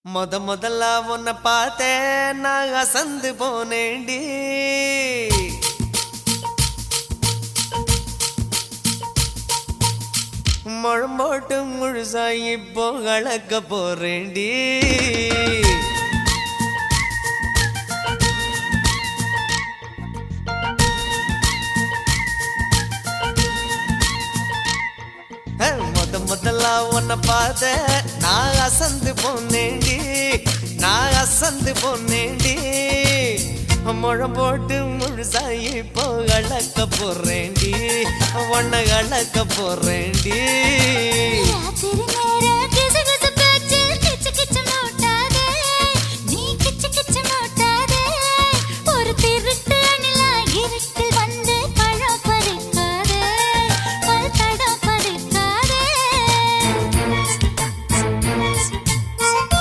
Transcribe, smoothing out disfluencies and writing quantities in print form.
முதல்ல உன்னை பார்த்தேன் நான் அசந்து போனேண்டி. முழம்போட்டு முழுசா இப்போ கலக்க போறேண்டி. முதல்ல உன்னை பார்த்தேன் நான் அசந்து போனேண்டி. நான் அசந்து போனேண்டி. முழம் போட்டு முழுசா இப்போ கலக்க போறேண்டி. உன்னை கலக்க போறேண்டி.